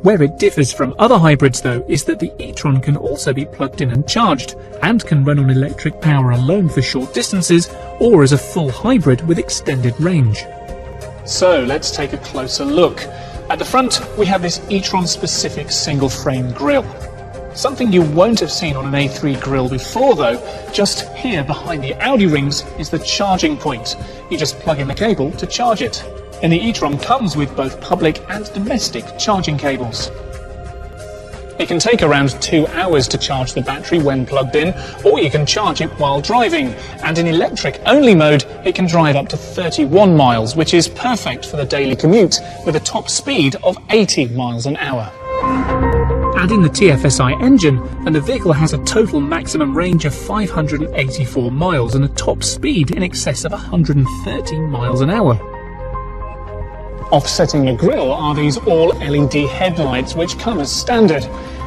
Where it differs from other hybrids though is that the e-tron can also be plugged in and charged, and can run on electric power alone for short distances, or as a full hybrid with extended range. So let's take a closer look. At the front we have this e-tron specific single frame grille. Something you won't have seen on an A3 grille before though, just here behind the Audi rings is the charging point. You just plug in the cable to charge it. And the e-tron comes with both public and domestic charging cables. It can take around 2 hours to charge the battery when plugged in, or you can charge it while driving. And in electric only mode, it can drive up to 31 miles, which is perfect for the daily commute with a top speed of 80 miles an hour. Add in the TFSI engine and the vehicle has a total maximum range of 584 miles and a top speed in excess of 130 miles an hour. Offsetting the grille are these all-LED headlights which come as standard.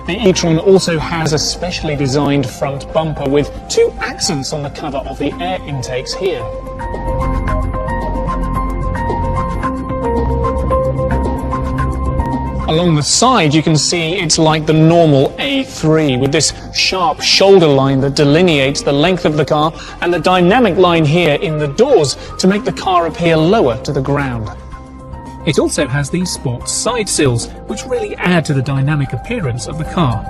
The e-tron also has a specially designed front bumper with 2 accents on the cover of the air intakes here. Along the side you can see it's like the normal A3 with this sharp shoulder line that delineates the length of the car and the dynamic line here in the doors to make the car appear lower to the ground. It also has these sports side sills, which really add to the dynamic appearance of the car.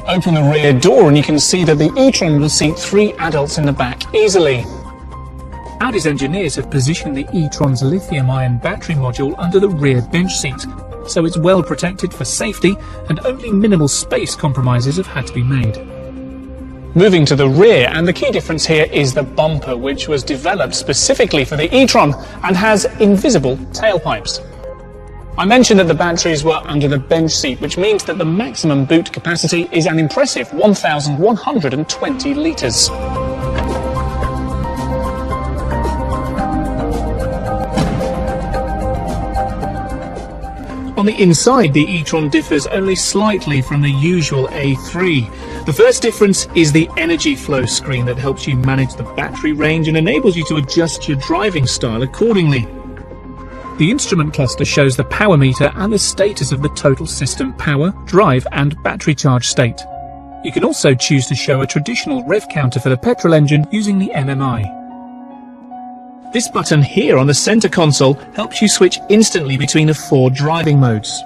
Open the rear door and you can see that the e-tron will seat 3 adults in the back easily. Audi's engineers have positioned the e-tron's lithium-ion battery module under the rear bench seat, so it's well protected for safety and only minimal space compromises have had to be made. Moving to the rear, and the key difference here is the bumper, which was developed specifically for the e-tron and has invisible tailpipes. I mentioned that the batteries were under the bench seat, which means that the maximum boot capacity is an impressive 1,120 litres. On the inside, the e-tron differs only slightly from the usual A3. The first difference is the energy flow screen that helps you manage the battery range and enables you to adjust your driving style accordingly. The instrument cluster shows the power meter and the status of the total system power, drive and battery charge state. You can also choose to show a traditional rev counter for the petrol engine using the MMI. This button here on the center console helps you switch instantly between the 4 driving modes.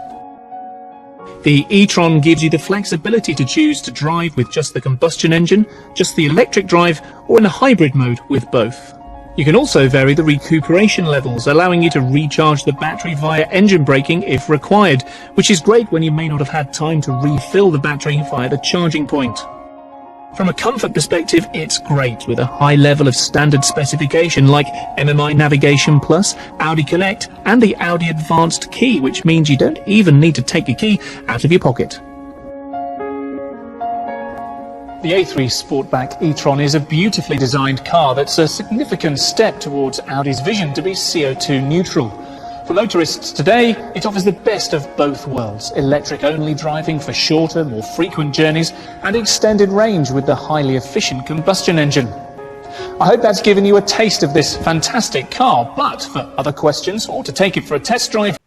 The e-tron gives you the flexibility to choose to drive with just the combustion engine, just the electric drive, or in a hybrid mode with both. You can also vary the recuperation levels, allowing you to recharge the battery via engine braking if required, which is great when you may not have had time to refill the battery via the charging point. From a comfort perspective, it's great with a high level of standard specification like MMI Navigation Plus, Audi Connect and the Audi Advanced Key, which means you don't even need to take your key out of your pocket. The A3 Sportback e-tron is a beautifully designed car that's a significant step towards Audi's vision to be CO2 neutral. For motorists today, it offers the best of both worlds, electric-only driving for shorter, more frequent journeys, and extended range with the highly efficient combustion engine. I hope that's given you a taste of this fantastic car, but for other questions or to take it for a test drive,